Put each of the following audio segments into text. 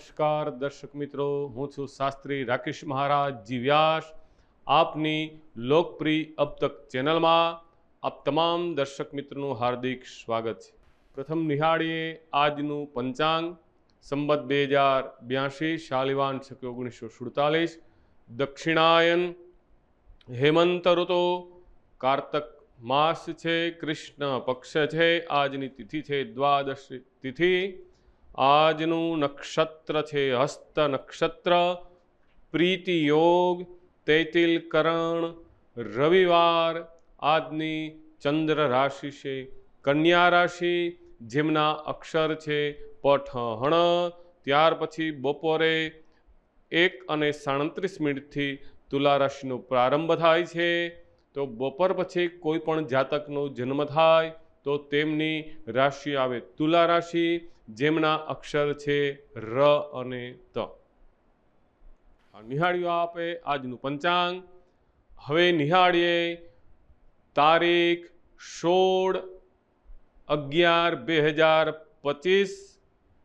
નમસ્કાર દર્શક મિત્રો, હું છું શાસ્ત્રી રાકેશ મહારાજ જી વ્યાસ. આપની લોકપ્રિય અબ તક ચેનલમાં આપ તમામ દર્શક મિત્રોનું હાર્દિક સ્વાગત છે. પ્રથમ નિહાળીએ આજનું પંચાંગ. સંવત 2082, શાલિવાન શક 1947, દક્ષિણાયન, હેમંત ઋતુ, કારતક માસ છે, કૃષ્ણ પક્ષ છે. આજની તિથિ છે દ્વાદશી તિથિ. આજનું નક્ષત્ર છે હસ્ત નક્ષત્ર. પ્રીતિ યોગ, તૈતિલ કરણ, રવિવાર. આજની ચંદ્ર રાશિ છે કન્યા રાશિ, જેમના અક્ષર છે પઠ હણ. ત્યાર પછી બપોરે 1:37 તુલા રાશિનો પ્રારંભ થાય છે. તો બપોર પછી કોઈ પણ જાતકનો જન્મ થાય તો તેમની રાશિ આવે તુલા રાશિ, જેમના અક્ષર છે ર અને ત. નિહાળ્યું આપે આજનું પંચાંગ. હવે નિહાળીએ તારીખ 16/11/2025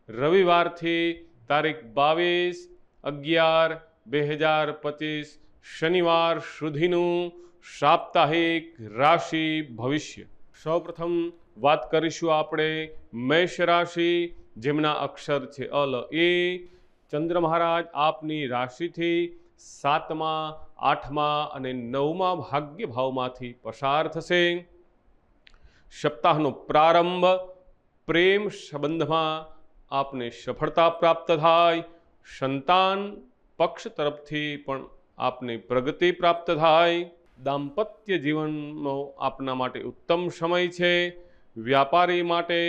રવિવારથી તારીખ 22/11/2025 શનિવાર સુધીનું સાપ્તાહિક રાશિ ભવિષ્ય. સૌપ્રથમ વાત કરીશું આપણે મેષ રાશિ, જેમના અક્ષર છે અલ એ. ચંદ્ર મહારાજ આપની રાશિથી 7મા, 8મા અને 9મા ભાગ્ય ભાવમાંથી પસાર થશે. સપ્તાહનો પ્રારંભ પ્રેમ સંબંધમાં આપને સફળતા પ્રાપ્ત થાય. સંતાન પક્ષ તરફથી પણ આપને પ્રગતિ પ્રાપ્ત થાય. દાંપત્ય જીવનનો આપના માટે ઉત્તમ સમય છે. વ્યાપારી માટે,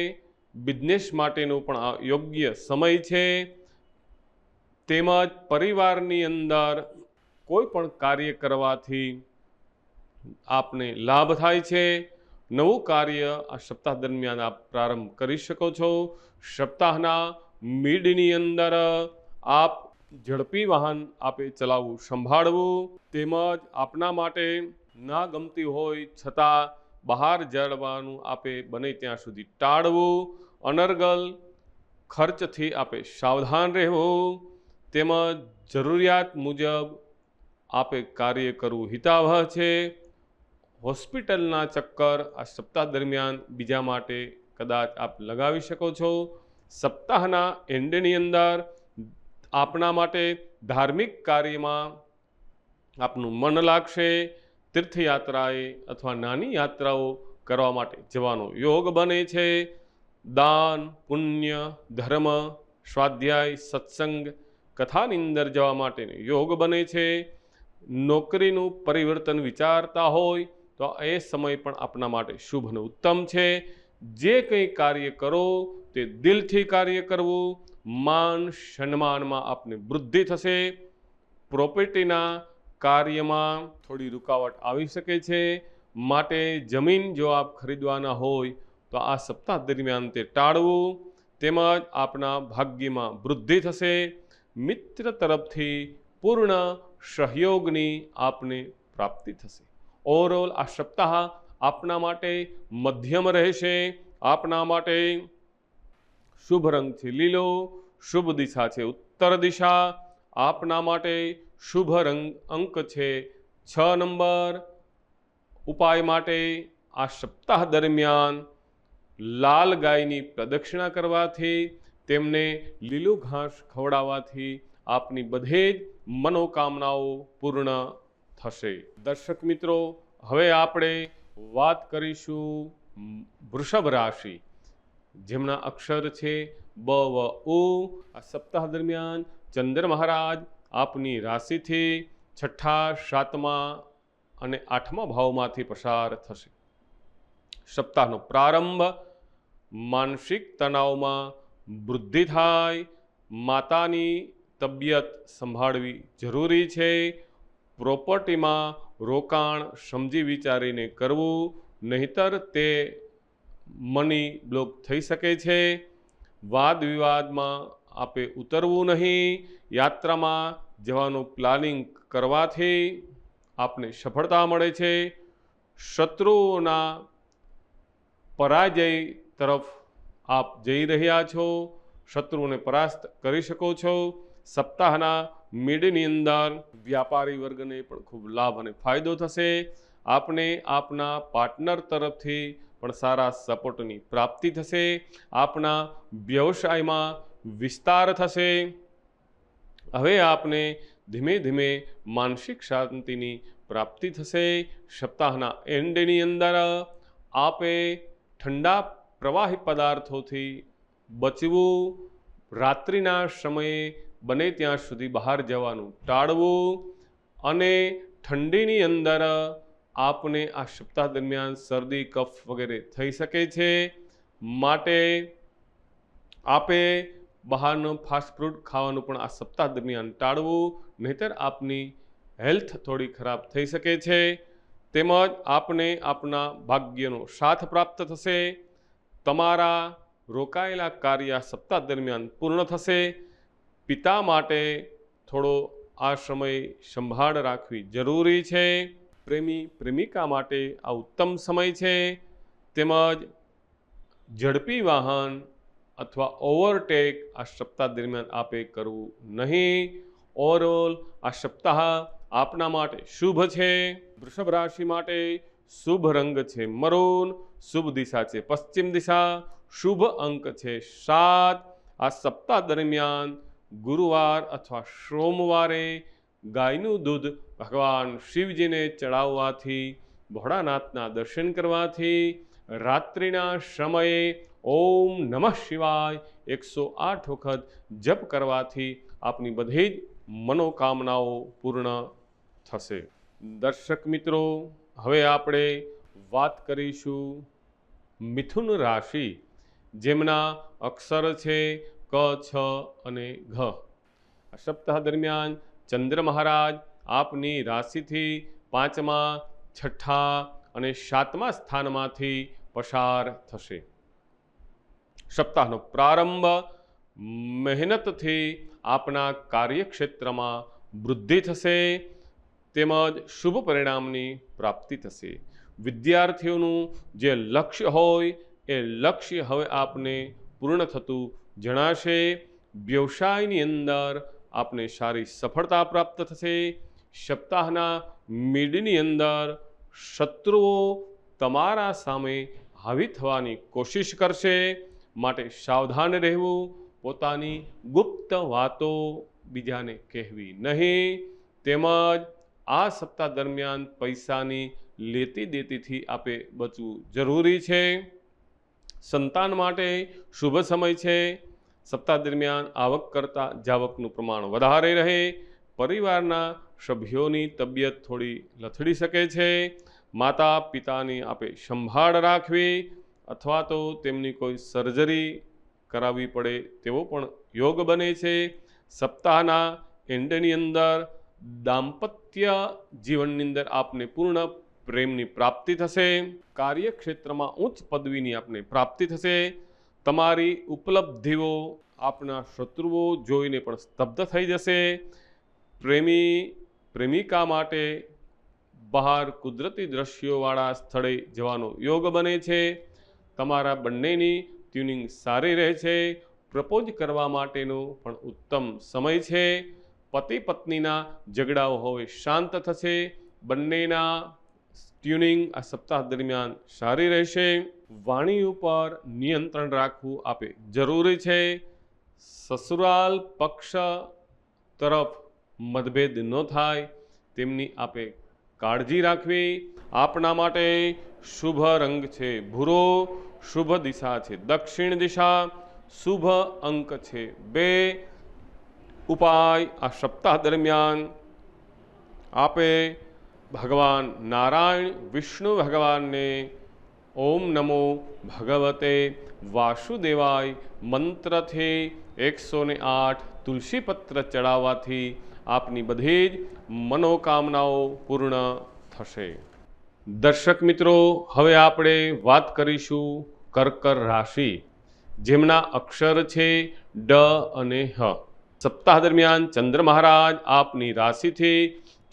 બિઝનેસ માટેનો પણ આ યોગ્ય સમય છે. તેમજ પરિવારની અંદર કોઈ પણ કાર્ય કરવાથી આપને લાભ થાય છે. નવું કાર્ય આ સપ્તાહ દરમિયાન આપ પ્રારંભ કરી શકો છો. સપ્તાહના મિડની અંદર આપ ઝડપી વાહન આપે ચલાવવું સંભાળવું, તેમજ આપના માટે ના ગમતી હોય છતાં બહાર જવાનું આપે બને ત્યાં સુધી ટાળવું. અનર્ગલ ખર્ચથી આપે સાવધાન રહેવું, તેમજ જરૂરિયાત મુજબ આપે કાર્ય કરવું હિતાવહ છે. હોસ્પિટલના ચક્કર આ સપ્તાહ દરમિયાન બીજા માટે કદાચ આપ લગાવી શકો છો. સપ્તાહના એન્ડની અંદર આપના માટે ધાર્મિક કાર્યમાં આપનું મન લાગશે. તીર્થયાત્રાએ અથવા નાની યાત્રાઓ કરવા માટે જવાનો યોગ બને છે. દાન, પુણ્ય, ધર્મ, સ્વાધ્યાય, સત્સંગ, કથાની અંદર જવા માટેનો યોગ બને છે. નોકરીનું પરિવર્તન વિચારતા હોય તો એ સમય પણ આપના માટે શુભ અને ઉત્તમ છે. જે કંઈ કાર્ય કરો તે દિલથી કાર્ય કરવું. માન સન્માનમાં આપને વૃદ્ધિ થશે. પ્રોપર્ટીના કાર્યમાં થોડી રૂકાવટ આવી શકે છે, માટે જમીન જો આપ ખરીદવાના હોય તો આ સપ્તાહ દરમિયાન તે ટાળવું. તેમજ આપના ભાગ્યમાં વૃદ્ધિ થશે. મિત્ર તરફથી પૂર્ણ સહયોગની આપને પ્રાપ્તિ થશે. ઓવરઓલ આ સપ્તાહ આપના માટે મધ્યમ રહેશે. આપના માટે શુભ રંગ છે લીલો, શુભ દિશા છે ઉત્તર દિશા. આપના માટે શુભ અંક છે 6 નંબર. ઉપાય માટે આ સપ્તાહ દરમિયાન લાલ ગાયની પ્રદક્ષિણા કરવાથી, તેમને લીલું ઘાસ ખવડાવવાથી આપની બધે જ મનોકામનાઓ પૂર્ણ થશે. દર્શક મિત્રો, હવે આપણે વાત કરીશું વૃષભ રાશિ, જેમના અક્ષર છે બ વ ઉ. આ સપ્તાહ દરમિયાન ચંદ્ર મહારાજ આપની રાશિથી 6ઠા, 7મા અને 8મા ભાવમાંથી પસાર થશે. સપ્તાહનો પ્રારંભ માનસિક તણાવમાં વૃદ્ધિ થાય. માતાની તબિયત સંભાળવી જરૂરી છે. પ્રોપર્ટીમાં રોકાણ સમજી વિચારીને કરવું, નહીતર તે મની બ્લોક થઈ શકે છે. વાદ વિવાદમાં આપે ઉતરવું નહીં. યાત્રામાં જવાનું પ્લાનિંગ કરવાથી આપને સફળતા મળે છે. શત્રુઓના પરાજય તરફ આપ જઈ રહ્યા છો. શત્રુઓને પરાસ્ત કરી શકો છો. સપ્તાહના મિડની અંદર વ્યાપારી વર્ગને પણ ખૂબ લાભ અને ફાયદો થશે. આપને આપના પાર્ટનર તરફથી પણ સારા સપોર્ટની પ્રાપ્તિ થશે. આપના વ્યવસાયમાં વિસ્તાર થશે. હવે આપને ધીમે ધીમે માનસિક શાંતિની પ્રાપ્તિ થશે. સપ્તાહના એન્ડની અંદર આપે ઠંડા પ્રવાહી પદાર્થોથી બચવું. રાત્રિના સમયે બને ત્યાં સુધી બહાર જવાનું ટાળવું. અને ઠંડીની અંદર આપને આ સપ્તાહ દરમિયાન શરદી કફ વગેરે થઈ શકે છે. માટે આપે બહારનું ફાસ્ટફૂડ ખાવાનું પણ આ સપ્તાહ દરમિયાન ટાળવું, નહીંતર આપની હેલ્થ થોડી ખરાબ થઈ શકે છે. તેમજ આપને આપના ભાગ્યનો સાથ પ્રાપ્ત થશે. તમારા રોકાયેલા કાર્ય સપ્તાહ દરમિયાન પૂર્ણ થશે. પિતા માટે થોડો આ સમય સંભાળ રાખવી જરૂરી છે. પ્રેમી પ્રેમિકા માટે આ ઉત્તમ સમય છે. તેમજ ઝડપી વાહન અથવા ઓવરટેક આ સપ્તાહ દરમિયાન આપે કરવું નહીં. ઓવરઓલ આ સપ્તાહ આપના માટે શુભ છે. વૃષભ રાશિ માટે શુભ રંગ છે મરૂન, શુભ દિશા છે પશ્ચિમ દિશા, શુભ અંક છે 7. આ સપ્તાહ દરમિયાન ગુરુવાર અથવા સોમવારે ગાયનું દૂધ ભગવાન શિવજીને ચડાવવાથી, ભોળાનાથના દર્શન કરવાથી, રાત્રિના સમયે ઓમ નમઃ શિવાય 108 વખત જપ કરવાથી આપની બધી જ મનોકામનાઓ પૂર્ણ થશે. દર્શક મિત્રો, હવે આપણે વાત કરીશું મિથુન રાશિ, જેમના અક્ષર છે ક, છ અને ઘ. આ સપ્તાહ દરમિયાન ચંદ્ર મહારાજ આપની રાશિથી 5મા, 6ઠા અને 7મા સ્થાનમાંથી પસાર થશે. સપ્તાહનો પ્રારંભ મહેનતથી આપના કાર્યક્ષેત્રમાં વૃદ્ધિ થશે. તેમજ શુભ પરિણામની પ્રાપ્તિ થશે. વિદ્યાર્થીઓનું જે લક્ષ્ય હોય એ લક્ષ્ય હવે આપને પૂર્ણ થતું જણાશે. વ્યવસાયની અંદર આપને સારી સફળતા પ્રાપ્ત થશે. સપ્તાહના મિડની અંદર શત્રુઓ તમારા સામે હાવી થવાની કોશિશ કરશે. માટે સાવધાન રહેવું. પોતાની ગુપ્ત વાતો બીજાને કહેવી નહીં. તેમજ આ સપ્તાહ દરમિયાન પૈસાની લેતી દેતીથી આપે બચવું જરૂરી છે. સંતાન માટે શુભ સમય છે. સપ્તાહ દરમિયાન આવક કરતાં જાવકનું પ્રમાણ વધારે રહે. પરિવારના સભ્યોની તબિયત થોડી લથડી શકે છે. માતા પિતાની આપે સંભાળ રાખવી અથવા તો તેમની કોઈ સર્જરી કરાવવી પડે તેવો પણ યોગ બને છે. સપ્તાહના એન્ડની અંદર દાંપત્ય જીવનની અંદર આપને પૂર્ણ પ્રેમની પ્રાપ્તિ થશે. કાર્યક્ષેત્રમાં ઉચ્ચ પદવીની આપને પ્રાપ્તિ થશે. તમારી ઉપલબ્ધિઓ આપના શત્રુઓ જોઈને પણ સ્તબ્ધ થઈ જશે. પ્રેમી પ્રેમિકા માટે બહાર કુદરતી દ્રશ્યોવાળા સ્થળે જવાનો યોગ બને છે. તમારા બંનેની ટ્યુનિંગ સારી રહે છે. પ્રપોઝ કરવા માટેનો પણ ઉત્તમ સમય છે. પતિ પત્નીના ઝઘડાઓ હવે શાંત થશે. બંનેના ટ્યુનિંગ આ સપ્તાહ દરમિયાન સારી રહેશે. વાણી ઉપર નિયંત્રણ રાખવું આપે જરૂરી છે. સસુરાલ પક્ષ તરફ મતભેદ ન થાય તેમની આપે કાળજી રાખવી. આપના માટે શુભ રંગ છે ભૂરો, શુભ દિશા છે દક્ષિણ દિશા, શુભ અંક છે 2. ઉપાય આ સપ્તાહ દરમિયાન આપે ભગવાન નારાયણ વિષ્ણુ ભગવાનને ઓમ નમો ભગવતે વાસુદેવાય મંત્રથી 108 તુલસીપત્ર ચડાવવાથી આપની બધી જ મનોકામનાઓ પૂર્ણ થશે. દર્શક મિત્રો, હવે આપણે વાત કરીશું કર્ક રાશિ, જેમના અક્ષર છે ડ અને હ. સપ્તાહ દરમિયાન ચંદ્ર મહારાજ આપની રાશિથી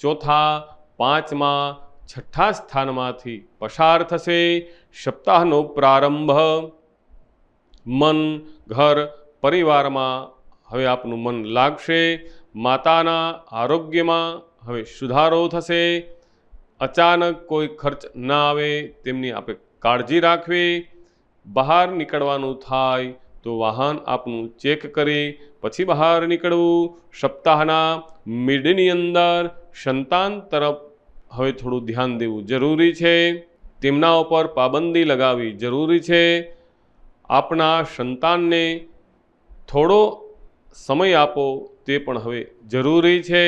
4થા, 5મા, 6ઠ્ઠા સ્થાનમાંથી પસાર થશે. સપ્તાહનો પ્રારંભ મન, ઘર, પરિવારમાં હવે આપનું મન લાગશે, માતાના આરોગ્યમાં હવે સુધારો થશે, અચાનક કોઈ ખર્ચ ના આવે તેમની આપણે કાળજી રાખવી, બહાર નીકળવાનું થાય તો વાહન આપનું ચેક કરી પછી બહાર નીકળવું, સપ્તાહના મિડની અંદર સંતાન તરફ હવે થોડું ધ્યાન દેવું જરૂરી છે, તેમના ઉપર પાબંદી લગાવવી જરૂરી છે, આપણા સંતાનને થોડો સમય આપો તે પણ હવે જરૂરી છે,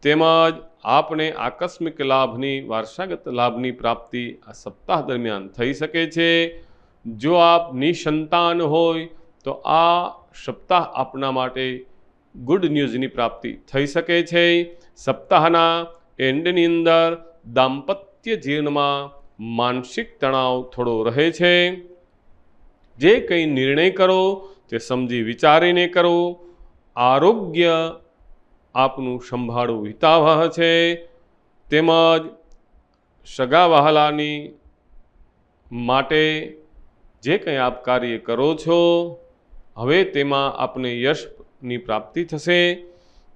તેમજ આપને આકસ્મિક લાભની વારસાગત લાભની પ્રાપ્તિ આ સપ્તાહ દરમિયાન થઈ શકે છે। જો આપ નિસંતાન હોય તો આ સપ્તાહ આપના માટે ગુડ ન્યૂઝની પ્રાપ્તિ થઈ શકે છે। સપ્તાહના એન્ડની અંદર દાંપત્ય જીવનમાં માનસિક તણાવ થોડો રહે છે। જે કંઈ નિર્ણય કરો તે સમજી વિચારીને કરો, આરોગ્ય આપનું સંભાળવું હિતાવહ છે, તેમજ સગા વહાલાની માટે જે કંઈ આપ કાર્ય કરો છો હવે તેમાં આપને યશની પ્રાપ્તિ થશે,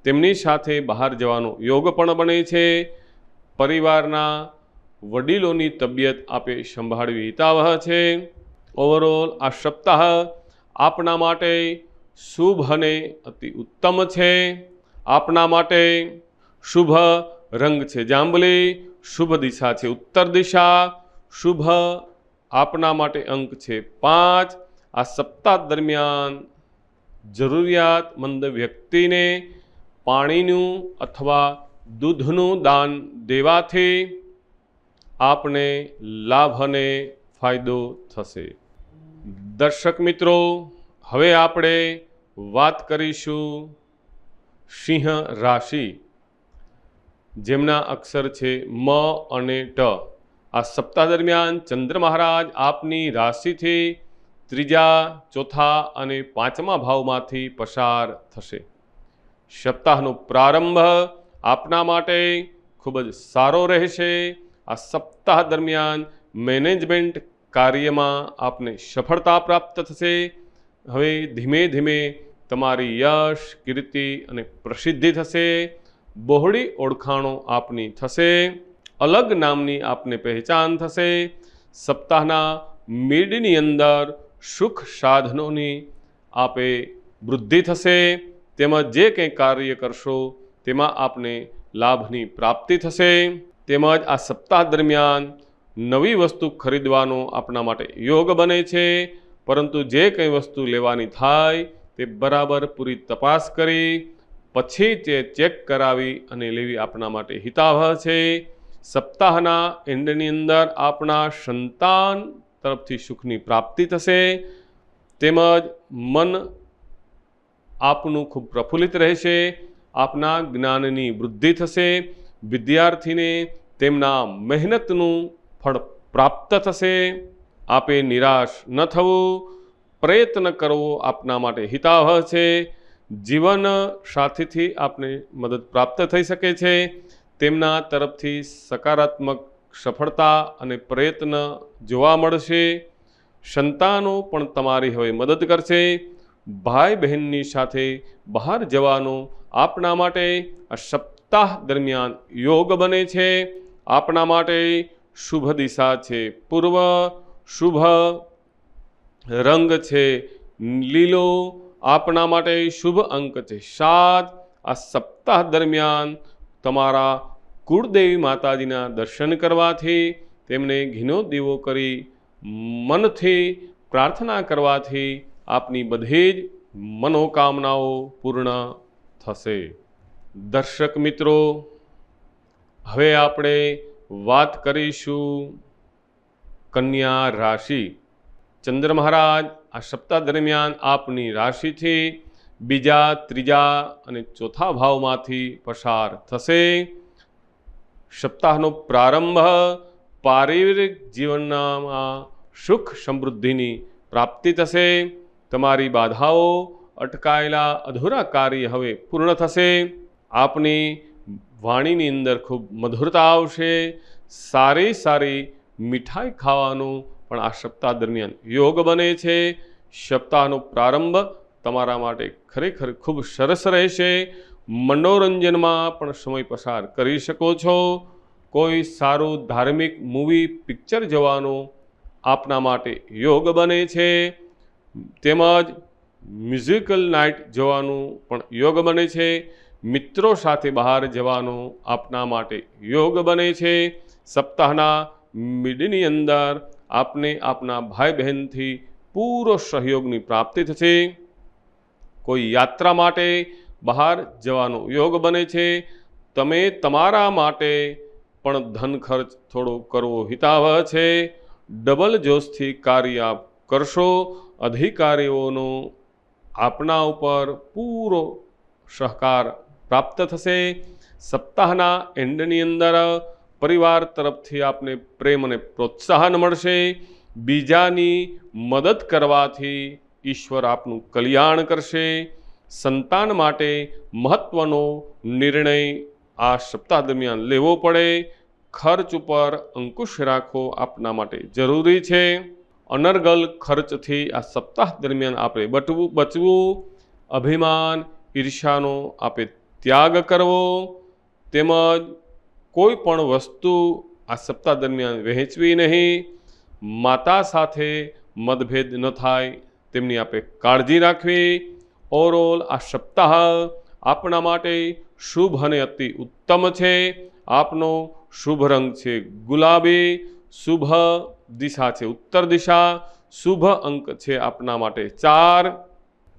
તેમની સાથે બહાર જવાનો યોગ પણ બને છે, પરિવારના વડીલોની તબિયત આપે સંભાળવી હિતાવહ છે। ઓવરઓલ આ સપ્તાહ આપના માટે શુભ અને અતિ ઉત્તમ છે। આપના માટે શુભ રંગ છે જાંબલી, શુભ દિશા છે ઉત્તર દિશા, શુભ આપના માટે અંક છે 5। આ સપ્તાહ દરમિયાન જરૂરિયાતમંદ વ્યક્તિને પાણીનું અથવા દૂધનું દાન દેવાથી આપને લાભ અને ફાયદો થશે। દર્શક મિત્રો, હવે આપણે વાત કરીશું સિંહ રાશિ, જેમના અક્ષર છે મ અને ટ। આ સપ્તાહ દરમિયાન ચંદ્ર મહારાજ આપની રાશિથી ત્રીજા, ચોથા અને પાંચમા ભાવમાંથી પસાર થશે। સપ્તાહનો પ્રારંભ આપના માટે ખૂબ જ સારો રહેશે। આ સપ્તાહ દરમિયાન મેનેજમેન્ટ કાર્યમાં આપને સફળતા પ્રાપ્ત થશે। હવે ધીમે ધીમે તમારી યશ, કીર્તિ અને પ્રસિદ્ધિ થશે, બહોળી ઓળખાણો આપની થશે, અલગ નામની આપને પહેચાન થશે। સપ્તાહના મિડની અંદર સુખ સાધનોની આપે વૃદ્ધિ થશે, તેમજ જે કંઈ કાર્ય કરશો તેમાં આપને લાભની પ્રાપ્તિ થશે, તેમજ આ સપ્તાહ દરમિયાન નવી વસ્તુ ખરીદવાનો આપણા માટે યોગ બને છે, પરંતુ જે કંઈ વસ્તુ લેવાની થાય તે બરાબર પૂરી તપાસ કરી પછી તે ચેક કરાવી અને લેવી આપણા માટે હિતાવહ છે। સપ્તાહના એન્ડની અંદર આપણા સંતાન તરફથી સુખની પ્રાપ્તિ થશે, તેમજ મન આપનું ખૂબ પ્રફુલ્લિત રહેશે, આપના જ્ઞાનની વૃદ્ધિ થશે, વિદ્યાર્થીને તેમના મહેનતનું ફળ પ્રાપ્ત થશે। આપે નિરાશ ન થવું, પ્રયત્ન કરવો આપના માટે હિતાવહ છે। જીવન સાથીથી આપને મદદ પ્રાપ્ત થઈ શકે છે, તેમના તરફથી સકારાત્મક સફળતા અને પ્રયત્ન જોવા મળશે। સંતાનો પણ તમારી હવે મદદ કરશે। ભાઈ બહેનની સાથે બહાર જવાનો આપણા માટે આ સપ્તાહ દરમિયાન યોગ બને છે। આપણા માટે શુભ દિશા છે પૂર્વ, શુભ રંગ છે લીલો, આપણા માટે શુભ અંક છે 7। આ સપ્તાહ દરમિયાન તમારા કુળદેવી માતાજીના દર્શન કરવાથી, તેમને ઘીનો દીવો કરી મનથી પ્રાર્થના કરવાથી આપની બધી જ મનોકામનાઓ પૂર્ણ થશે। દર્શક મિત્રો, હવે આપણે વાત કરીશું કન્યા રાશિ। ચંદ્ર મહારાજ આ સપ્તાહ દરમિયાન આપની રાશિથી બીજા, ત્રીજા અને ચોથા ભાવમાંથી પસાર થશે। સપ્તાહનો પ્રારંભ પારિવારિક જીવનમાં સુખ સમૃદ્ધિની પ્રાપ્તિ થશે, તમારી બાધાઓ, અટકાયેલા અધૂરા કાર્ય હવે પૂર્ણ થશે, આપની વાણીની અંદર ખૂબ મધુરતા આવશે, સારી સારી મીઠાઈ ખાવાનું પણ આ સપ્તાહ દરમિયાન યોગ બને છે। સપ્તાહનો પ્રારંભ તમારા માટે ખરેખર ખૂબ સરસ રહેશે. મનોરંજનમાં પણ સમય પસાર કરી શકો છો. કોઈ સારું ધાર્મિક મૂવી પિક્ચર જવાનો આપના માટે યોગ બને છે. તેમજ મ્યુઝિકલ નાઇટ જવાનું પણ યોગ બને છે. મિત્રો સાથે બહાર જવાનો આપના માટે યોગ બને છે. સપ્તાહના મિડની અંદર આપને આપના ભાઈ બહેનથી પૂરો સહયોગની પ્રાપ્તિ થશે. કોઈ યાત્રા માટે બહાર જવાનો યોગ બને છે. તમે તમારા માટે પણ ધન ખર્ચ થોડો કરવો હિતાવહ છે. ડબલ જોશથી કાર્ય આપ કરશો. અધિકારીઓનો આપના ઉપર પૂરો સહકાર પ્રાપ્ત થશે. સપ્તાહના એન્ડની અંદર પરિવાર તરફથી આપને પ્રેમ અને પ્રોત્સાહન મળશે. બીજાની મદદ કરવાથી ઈશ્વર આપનું કલ્યાણ કરશે. સંતાન માટે મહત્વનો નિર્ણય આ સપ્તાહ દરમિયાન લેવો પડે. ખર્ચ ઉપર અંકુશ રાખવો આપના માટે જરૂરી છે. અનર્ગલ ખર્ચથી આ સપ્તાહ દરમિયાન આપણે બચવું. અભિમાન ઈર્ષાનો આપે ત્યાગ કરવો. તેમજ કોઈ પણ વસ્તુ આ સપ્તાહ દરમિયાન વહેંચવી નહીં. માતા સાથે મતભેદ ન થાય તેમની આપે કાળજી રાખવી. ઓવરઓલ આ સપ્તાહ આપણા માટે શુભ અને અતિ ઉત્તમ છે. આપનો શુભ રંગ છે ગુલાબી. શુભ દિશા છે ઉત્તર દિશા. શુભ અંક છે આપના માટે 4.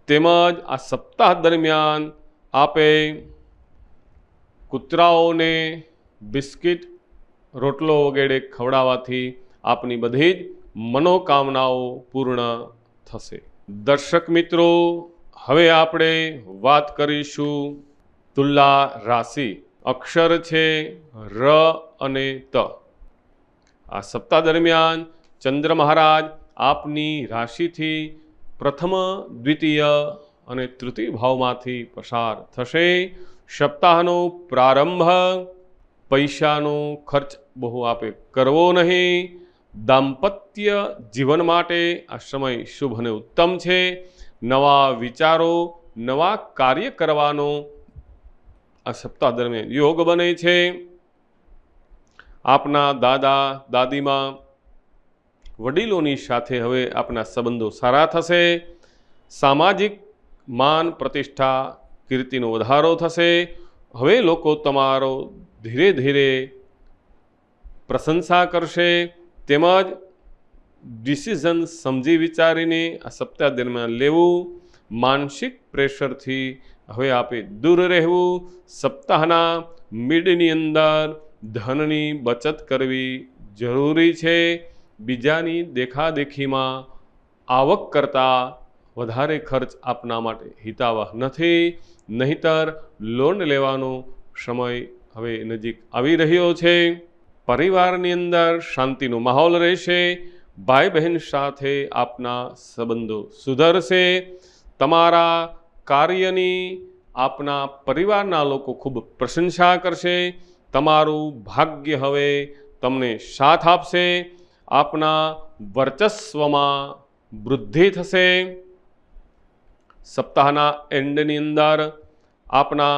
તેમજ આ સપ્તાહ દરમિયાન આપે કૂતરાઓને બિસ્કિટ રોટલો વગેરે ખવડાવવાથી આપની બધી જ મનોકામનાઓ પૂર્ણ થશે. દર્શક મિત્રો, હવે આપણે વાત કરીશું તુલા રાશિ. અક્ષર છે ર અને ત. આ સપ્તાહ દરમિયાન ચંદ્ર મહારાજ આપની રાશિથી પ્રથમ, દ્વિતીય અને તૃતીય ભાવમાંથી પસાર થશે. સપ્તાહનો પ્રારંભ. પૈસાનો ખર્ચ બહુ આપે કરવો નહીં. દાંપત્ય જીવન માટે આ સમય શુભ અને ઉત્તમ છે. નવા વિચારો, નવા કાર્ય કરવાનો આ સપ્તાહ દરમિયાન યોગ બને છે. આપના દાદા દાદીમાં વડીલોની સાથે હવે આપના સંબંધો સારા થશે. સામાજિક માન પ્રતિષ્ઠા કીર્તિનો વધારો થશે. હવે લોકો તમારો ધીરે ધીરે પ્રશંસા કરશે. તેમજ ડિસિઝન સમજી વિચારીને આ સપ્તાહ દરમિયાન લેવું. માનસિક પ્રેશરથી હવે આપે દૂર રહેવું. સપ્તાહના મિડની અંદર ધનની બચત કરવી જરૂરી છે. બીજાની દેખાદેખીમાં આવક કરતાં વધારે ખર્ચ આપના માટે હિતાવહ નથી. નહીંતર લોન લેવાનો સમય હવે નજીક આવી રહ્યો છે. પરિવારની અંદર શાંતિનો માહોલ રહેશે. ભાઈ બહેન સાથે આપના સંબંધો સુધરશે. તમારા કાર્યની આપના પરિવારના લોકો ખૂબ પ્રશંસા કરશે. તમારું ભાગ્ય હવે તમને સાથ આપશે. આપના વર્ચસ્વમાં વૃદ્ધિ થશે. સપ્તાહના એન્ડની અંદર આપના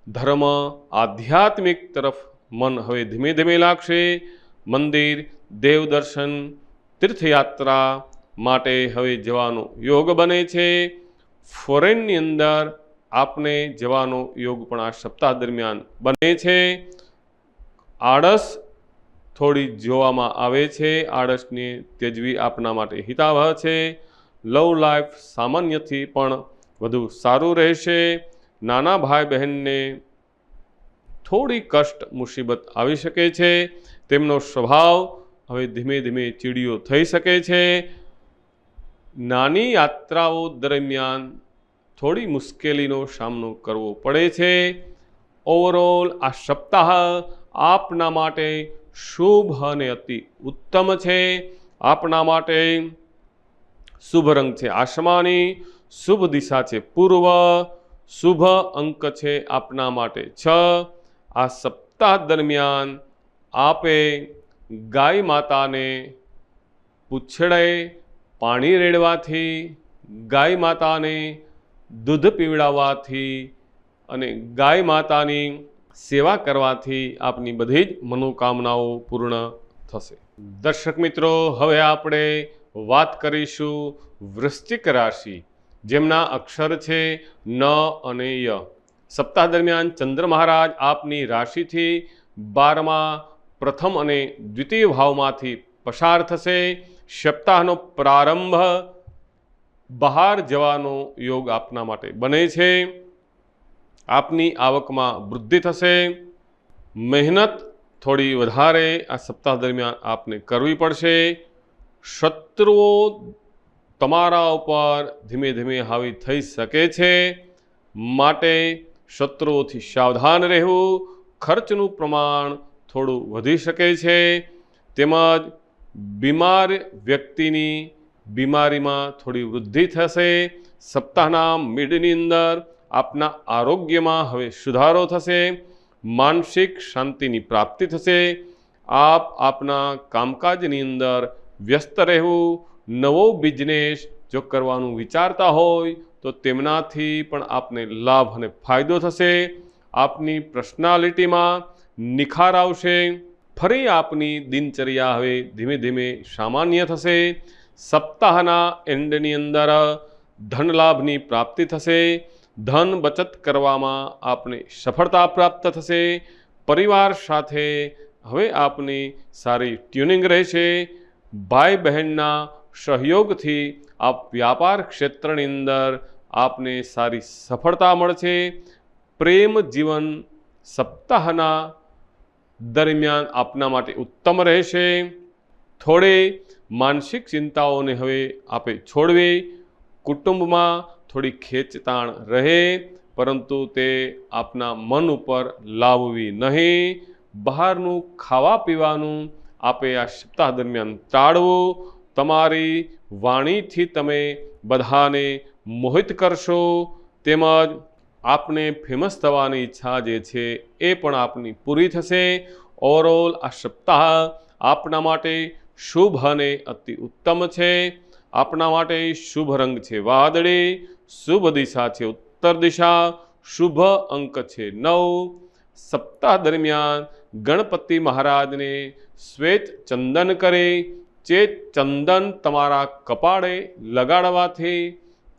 ધર્મ આધ્યાત્મિક તરફ મન હવે ધીમે ધીમે લાગશે. મંદિર, દેવદર્શન, તીર્થયાત્રા માટે હવે જવાનો યોગ બને છે. ફોરેનની અંદર આપને જવાનો યોગ પણ આ સપ્તાહ દરમિયાન બને છે. આળસ થોડી જોવામાં આવે છે. આળસને ત્યજવી આપના માટે હિતાવહ છે. લવ લાઈફ સામાન્યથી પણ વધુ સારું રહેશે. નાના ભાઈ બહેનને થોડી કષ્ટ મુસીબત આવી શકે છે. તેમનો સ્વભાવ હવે ધીમે ધીમે ચીડિયો થઈ શકે છે. નાની યાત્રાઓ દરમિયાન થોડી મુશ્કેલીનો સામનો કરવો પડે છે. ઓવરઓલ આ સપ્તાહ આપના માટે શુભ અને અતિ ઉત્તમ છે. આપના માટે શુભ રંગ છે આસમાની. શુભ દિશા છે પૂર્વ. શુભ અંક છે આપના માટે 6. આ સપ્તાહ દરમિયાન આપે ગાય માતાને પૂંછડે પાણી રેડવાથી, ગાય માતાને દૂધ પીવડાવવાથી અને ગાય માતાની સેવા કરવાથી આપની બધી જ મનોકામનાઓ પૂર્ણ થશે. દર્શક મિત્રો, હવે આપણે વાત કરીશું વૃશ્ચિક રાશિ, જેમના અક્ષર છે ન અને ય. સપ્તાહ દરમિયાન ચંદ્ર મહારાજ આપની રાશિથી 12મા પ્રથમ અને દ્વિતીય ભાવમાંથી પસાર થશે. સપ્તાહનો પ્રારંભ બહાર જવાનો યોગ આપના માટે બને છે. આપની આવકમાં વૃદ્ધિ થશે. મહેનત થોડી વધારે આ સપ્તાહ દરમિયાન આપને કરવી પડશે. શત્રુઓ તમારા ઉપર ધીમે ધીમે હાવી થઈ શકે છે, માટે શત્રુઓથી સાવધાન રહેવું. ખર્ચનું પ્રમાણ થોડું વધી શકે છે, તેમજ બીમાર વ્યક્તિની બીમારીમાં થોડી વૃદ્ધિ થશે. સપ્તાહના મિડની અંદર આપના આરોગ્યમાં હવે સુધારો થશે. માનસિક શાંતિની પ્રાપ્તિ થશે. આપ આપના કામકાજની અંદર વ્યસ્ત રહેવું. નવો બિઝનેસ જો કરવાનું વિચારતા હોય તો તેમનાથી પણ આપને લાભ અને ફાયદો થશે. આપની પર્સનાલિટીમાં નિખાર આવશે. ફરી આપની દિનચર્યા હવે ધીમે ધીમે સામાન્ય થશે. સપ્તાહના એન્ડની અંદર ધન લાભની પ્રાપ્તિ થશે. ધન બચત કરવામાં આપને સફળતા પ્રાપ્ત થશે. પરિવાર સાથે હવે આપની સારી ટ્યુનિંગ રહેશે. ભાઈ બહેનના સહયોગથી આપ વ્યાપાર ક્ષેત્રની અંદર આપને સારી સફળતા મળશે. પ્રેમ જીવન સપ્તાહના દરમિયાન આપના માટે ઉત્તમ રહેશે. થોડે માનસિક ચિંતાઓને હવે આપે છોડવી. કુટુંબમાં થોડી ખેંચતાણ રહે, પરંતુ તે આપના મન ઉપર લાવવી નહીં. બહારનું ખાવા પીવાનું આપે આ સપ્તાહ દરમિયાન ટાળવું. તમારી વાણીથી તમે બધાને મોહિત કરશો, તેમજ આપને ફેમસ થવાની ઈચ્છા જે છે એ પણ આપની પૂરી થશે. ઓવરઓલ આ સપ્તાહ આપના માટે શુભ અને અતિ ઉત્તમ છે. આપના માટે શુભ રંગ છે વાદળી. શુભ દિશા છે ઉત્તર દિશા. શુભ અંક છે 9. સપ્તાહ દરમિયાન ગણપતિ મહારાજને શ્વેત ચંદન કરે. જે ચંદન તમારા કપાળે લગાડવાથી,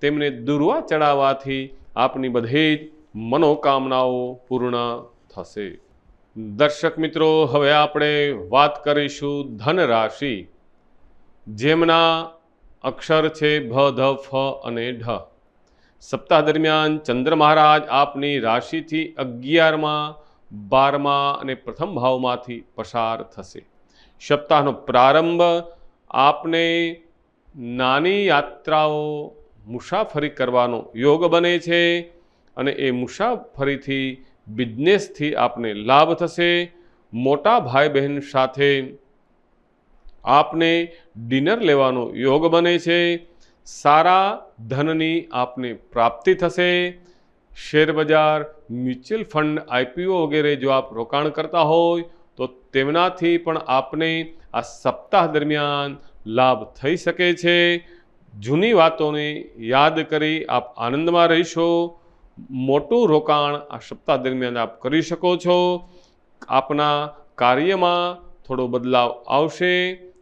તેમને દુર્વા ચડાવવાથી આપની બધી જ મનોકામનાઓ પૂર્ણ થશે. દર્શક મિત્રો, હવે આપણે વાત કરીશું ધન રાશિ, જેમના અક્ષર છે ભ, ધ, ફ અને ઢ. સપ્તાહ દરમિયાન ચંદ્ર મહારાજ આપની રાશિથી 11મા, 12મા અને પ્રથમ ભાવમાંથી પસાર થશે. સપ્તાહનો પ્રારંભ આપને નાની યાત્રાઓ, મુસાફરી કરવાનો યોગ બને છે, અને એ મુસાફરીથી બિઝનેસથી આપને લાભ થશે. મોટા ભાઈ બહેન સાથે આપને ડિનર લેવાનો યોગ બને છે. સારા ધનની આપને પ્રાપ્તિ થશે. શેરબજાર, મ્યુચ્યુઅલ ફંડ, આઈપીઓ વગેરે જો આપ રોકાણ કરતા હોય તો તેમનાથી પણ આપને આ સપ્તાહ દરમિયાન લાભ થઈ શકે છે. જૂની વાતોને યાદ કરી આપ આનંદમાં રહીશો. મોટું રોકાણ આ સપ્તાહ દરમિયાન આપ કરી શકો છો. આપના કાર્યમાં થોડો બદલાવ આવશે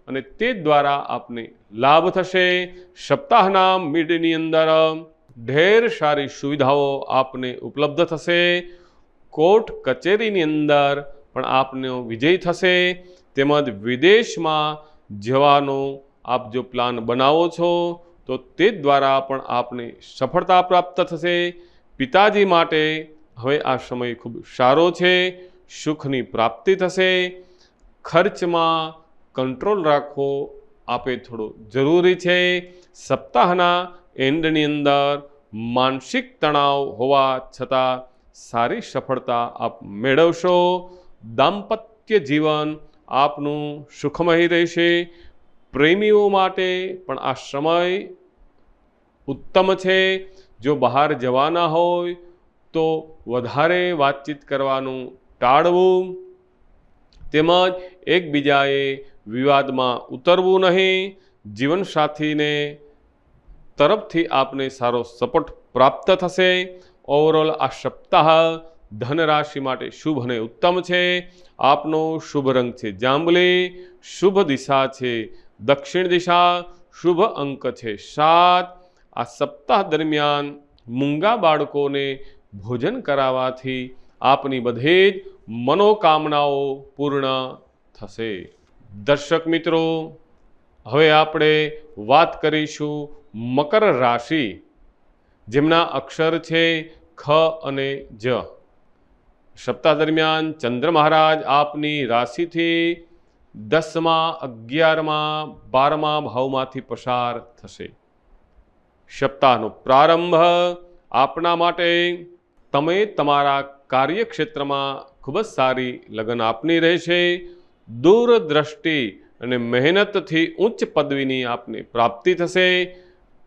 અને તે દ્વારા આપને લાભ થશે. સપ્તાહના મિડની અંદર ઢેર સારી સુવિધાઓ આપને ઉપલબ્ધ થશે. કોર્ટ કચેરીની અંદર પણ આપનો વિજય થશે. તેમજ વિદેશમાં જવાનો આપ જો પ્લાન બનાવો છો તો તે દ્વારા પણ આપને સફળતા પ્રાપ્ત થશે. પિતાજી માટે હવે આ સમય ખૂબ સારો છે. સુખની પ્રાપ્તિ થશે. ખર્ચમાં કંટ્રોલ રાખવો આપે થોડો જરૂરી છે. સપ્તાહના એન્ડની અંદર માનસિક તણાવ હોવા છતાં સારી સફળતા આપ મેળવશો. દાંપત્ય જીવન આપનું સુખમય રહેશે. પ્રેમીઓ માટે પણ આ સમય ઉત્તમ છે. જો બહાર જવાના હોય તો વધારે વાતચીત કરવાનું ટાળવું, તેમજ એકબીજાએ વિવાદમાં ઉતરવું નહીં. જીવનસાથીને તરફથી આપને સારો સપોર્ટ પ્રાપ્ત થશે. ઓવરઓલ આ સપ્તાહ ધન રાશિ માટે શુભ અને ઉત્તમ છે. આપનો શુભ રંગ છે જાંબલી, શુભ દિશા છે દક્ષિણ દિશા, શુભ અંક છે 7. આ સપ્તાહ દરમિયાન મૂંગા બાળકોને ભોજન કરાવવાથી આપની બધી જ મનોકામનાઓ પૂર્ણ થશે. દર્શક મિત્રો, હવે આપણે વાત કરીશું મકર રાશિ, જેમના અક્ષર છે ખ અને જ. સપ્તાહ દરમિયાન ચંદ્ર મહારાજ આપની રાશિથી 10મા, 11મા, 12મા ભાવમાંથી પસાર થશે. સપ્તાહનો પ્રારંભ આપના માટે તમે તમારા કાર્યક્ષેત્રમાં ખૂબ જ સારી લગન આપની રહેશે. દૂરદ્રષ્ટિ અને મહેનતથી ઉચ્ચ પદવીની આપને પ્રાપ્તિ થશે.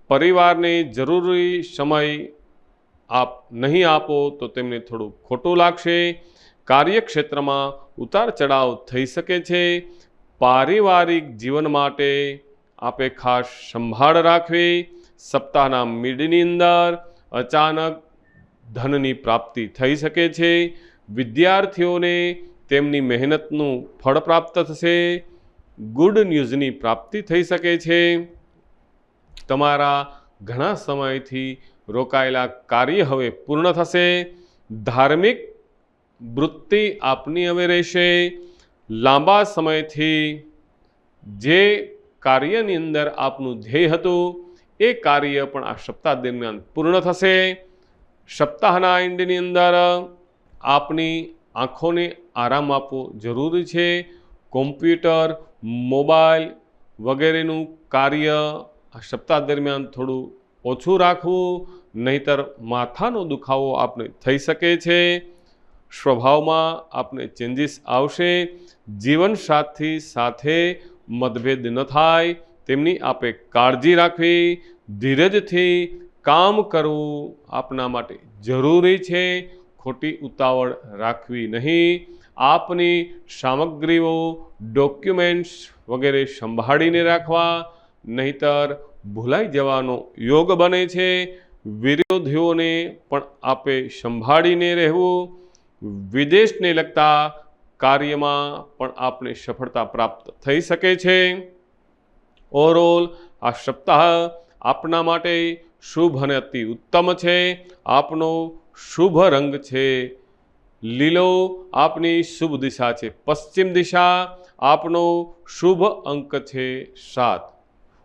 પરિવારને જરૂરી સમય આપ નહીં આપો તો તેમને થોડું ખોટું લાગશે. કાર્યક્ષેત્રમાં ઉતાર ચઢાવ થઈ શકે છે. પારિવારિક જીવન માટે આપે ખાસ સંભાળ રાખવી. સપ્તાહના મિડની અંદર અચાનક ધનની પ્રાપ્તિ થઈ શકે છે. વિદ્યાર્થીઓને તેમની મહેનતનું ફળ પ્રાપ્ત થશે. ગુડ ન્યૂઝની પ્રાપ્તિ થઈ શકે છે. તમારા ઘણા સમયથી રોકાયેલા કાર્ય હવે પૂર્ણ થશે. ધાર્મિક વૃત્તિ આપની હવે રહેશે. લાંબા સમયથી જે કાર્યની અંદર આપનું ધ્યેય હતું એ કાર્ય પણ આ સપ્તાહ દરમિયાન પૂર્ણ થશે. સપ્તાહના એન્ડની અંદર આપની આંખોને આરામ આપવો જરૂરી છે. કોમ્પ્યુટર, મોબાઈલ વગેરેનું કાર્ય આ સપ્તાહ દરમિયાન થોડું ઓછું રાખવું, નહીતર માથાનો દુખાવો આપને થઈ શકે છે. સ્વભાવમાં આપને ચેન્જીસ આવશે. જીવનસાથી સાથે મતભેદ ન થાય તેમની આપે કાળજી રાખવી. ધીરજથી કામ કરવું આપના માટે જરૂરી છે. ખોટી ઉતાવળ રાખવી નહીં. આપની સામગ્રીઓ, ડોક્યુમેન્ટ્સ વગેરે સંભાળીને રાખવા, નહીતર ભૂલાઈ જવાનો યોગ બને છે. વિરોધીઓને પણ આપે સંભાળીને રહેવું. વિદેશને લગતા કાર્યમાં પણ આપને સફળતા પ્રાપ્ત થઈ શકે છે. ઓવરઓલ આ સપ્તાહ આપના માટે શુભ અને અતિ ઉત્તમ છે. આપનો શુભ રંગ છે લીલો, આપની શુભ દિશા છે પશ્ચિમ દિશા, આપનો શુભ અંક છે 7.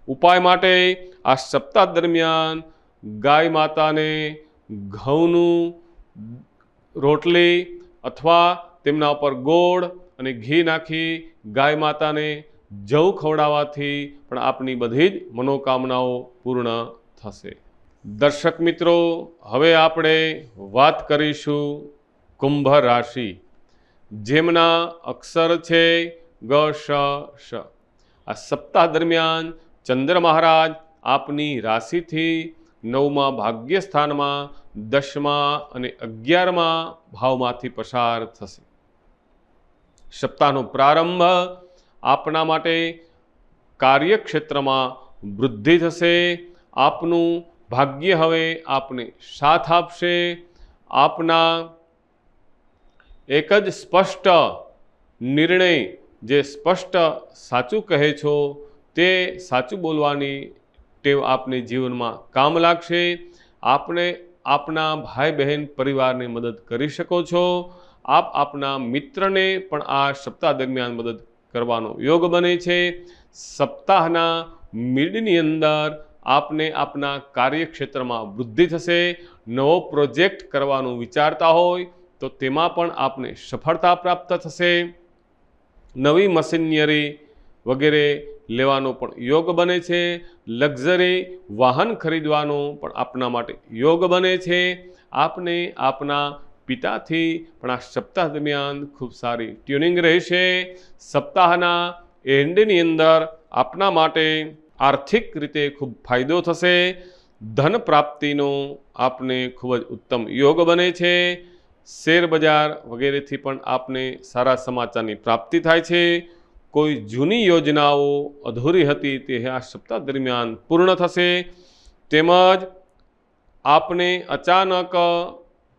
ઉપાય માટે આ સપ્તાહ દરમિયાન ગાય માતાને ઘઉંનું રોટલી અથવા તેમના ઉપર ગોળ અને ઘી નાખી ગાય માતાને જવ ખવડાવવાથી પણ આપની બધી જ મનોકામનાઓ પૂર્ણ થશે. દર્શક મિત્રો, હવે આપણે વાત કરીશું કુંભ રાશિ, જેમના અક્ષર છે ગ, શ, શ. આ સપ્તાહ દરમિયાન ચંદ્ર મહારાજ આપની રાશિથી 9મા ભાગ્યસ્થાનમાં 10મા અને 11મા ભાવમાંથી પસાર થશે. સપ્તાહનો પ્રારંભ આપના માટે કાર્યક્ષેત્રમાં વૃદ્ધિ થશે. આપનું ભાગ્ય હવે આપને સાથ આપશે. આપના એક જ સ્પષ્ટ નિર્ણય, જે સ્પષ્ટ સાચું કહે છો તે સાચું બોલવાની ટેવ આપને જીવનમાં કામ લાગશે. આપને આપના ભાઈ બહેન પરિવારને મદદ કરી શકો છો. આપ આપના મિત્રને પણ આ સપ્તાહ દરમિયાન મદદ કરવાનો યોગ બને છે. સપ્તાહના મિડની અંદર આપને આપના કાર્યક્ષેત્રમાં વૃદ્ધિ થશે. નવો પ્રોજેક્ટ કરવાનું વિચારતા હોય તો તેમાં પણ આપને સફળતા પ્રાપ્ત થશે. નવી મશીનરી વગેરે લેવાનો પણ યોગ બને છે. લક્ઝરી વાહન ખરીદવાનો પણ આપના માટે યોગ બને છે. આપને આપના પિતાથી પણ આ સપ્તાહ દરમિયાન ખૂબ સારી ટ્યુનિંગ રહેશે. સપ્તાહના એન્ડની અંદર આપના માટે આર્થિક રીતે ખૂબ ફાયદો થશે. ધન પ્રાપ્તિનો આપને ખૂબ જ ઉત્તમ યોગ બને છે. શેર બજાર વગેરેથી પણ આપને સારા સમાચારની પ્રાપ્તિ થાય છે. કોઈ જૂની યોજનાઓ અધૂરી હતી તે આ સપ્તાહ દરમિયાન પૂર્ણ થશે. તેમજ આપને અચાનક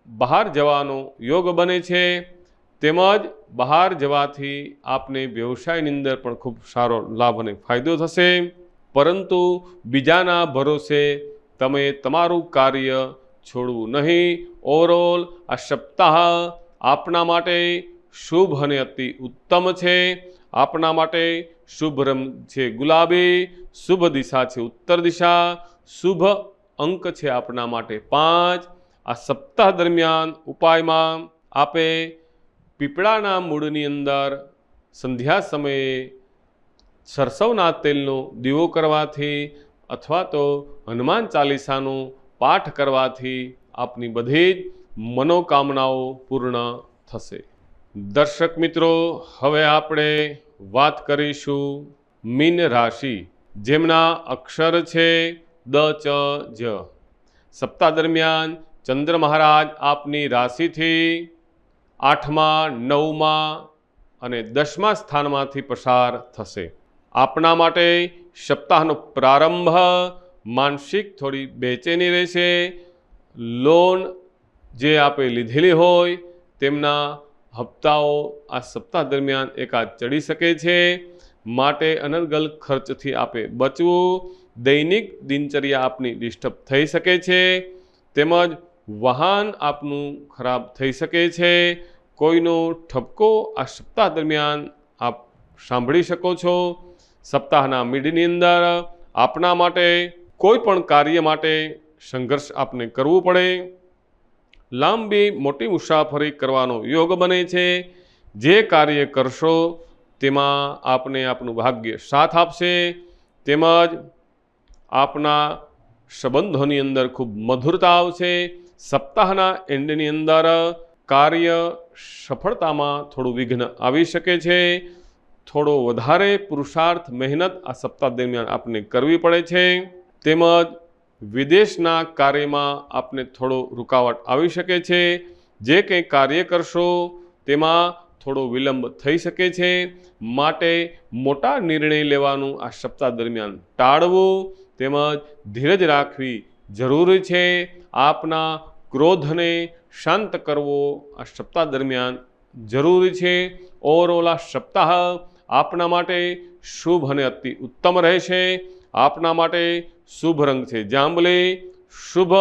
બહાર જવાનો યોગ બને છે, તેમજ બહાર જવાથી આપને વ્યવસાયની અંદર પણ ખૂબ સારો લાભ અને ફાયદો થશે. પરંતુ બીજાના ભરોસે તમે તમારું કાર્ય છોડવું નહીં. ઓવરઓલ આ સપ્તાહ આપના માટે શુભ અને અતિ ઉત્તમ છે. આપના માટે શુભ રંગ છે ગુલાબી, શુભ દિશા છે ઉત્તર દિશા, શુભ અંક છે આપના માટે 5. આ સપ્તાહ દરમિયાન ઉપાયમાં આપે પીપળાના મૂળની અંદર સંધ્યા સમયે સરસવના તેલનો દીવો કરવાથી અથવા તો હનુમાન ચાલીસાનો પાઠ કરવાથી આપની બધી જ મનોકામનાઓ પૂર્ણ થશે. દર્શક મિત્રો, હવે આપણે વાત કરીશું મીન રાશિ, જેમના અક્ષર છે દ, ચ, જ. સપ્તાહ દરમિયાન ચંદ્ર મહારાજ આપની રાશિથી 8મા, 9મા અને 10મા સ્થાનમાંથી પસાર થશે. આપના માટે સપ્તાહનો પ્રારંભ માનસિક થોડી બેચેની રહેશે. લોન જે આપે લીધેલી હોય તેમના હપ્તાઓ આ સપ્તાહ દરમિયાન એકાદ ચડી શકે છે, માટે અનર્ગલ ખર્ચથી આપે બચવું. દૈનિક દિનચર્યા આપની ડિસ્ટર્બ થઈ શકે છે, તેમજ વાહન આપનું ખરાબ થઈ શકે છે. કોઈનો ઠપકો આ સપ્તાહ દરમિયાન આપ સાંભળી શકો છો. સપ્તાહના મિડની અંદર આપના માટે કોઈ પણ કાર્ય માટે સંઘર્ષ આપને કરવું પડે. લાંબી મોટી મુસાફરી કરવાનો યોગ બને છે. જે કાર્ય કરશો તેમાં આપને આપનું ભાગ્ય સાથ આપશે, તેમજ આપના સંબંધોની અંદર ખૂબ મધુરતા આવશે. સપ્તાહના એન્ડની અંદર કાર્ય સફળતામાં થોડું વિઘ્ન આવી શકે છે. થોડો વધારે પુરુષાર્થ મહેનત આ સપ્તાહ દરમિયાન આપને કરવી પડે છે, તેમજ વિદેશના કાર્યમાં આપને થોડો રૂકાવટ આવી શકે છે. જે કંઈ કાર્ય કરશો તેમાં થોડો વિલંબ થઈ શકે છે, માટે મોટા નિર્ણય લેવાનું આ સપ્તાહ દરમિયાન ટાળવું, તેમજ ધીરજ રાખવી જરૂરી છે. આપના ક્રોધને શાંત કરવો આ સપ્તાહ દરમિયાન જરૂરી છે. ઓવરઓલ આ સપ્તાહ આપના માટે શુભ અને અતિ ઉત્તમ રહેશે. આપના માટે શુભ રંગ છે જાંબલી, શુભ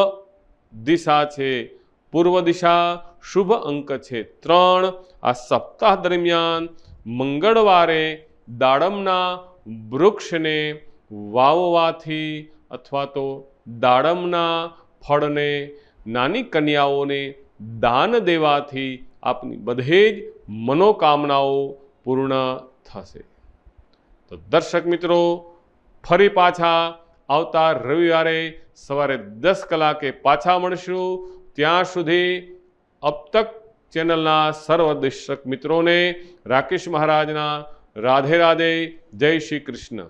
દિશા છે પૂર્વ દિશા, શુભ અંક છે 3. આ સપ્તાહ દરમિયાન મંગળવારે દાડમના વૃક્ષને વાવવાથી અથવા તો દાડમના ફળને નાની કન્યાઓને દાન દેવાથી આપની બધે જ મનોકામનાઓ પૂર્ણ થશે. તો દર્શક મિત્રો, ફરી પાછા આવતા રવિવારે સવારે 10 કલાકે પાછા મળશું. ત્યાં સુધી અબ તક ચેનલના સર્વ દર્શક મિત્રોને રાકેશ મહારાજના રાધે રાધે, જય શ્રી કૃષ્ણ.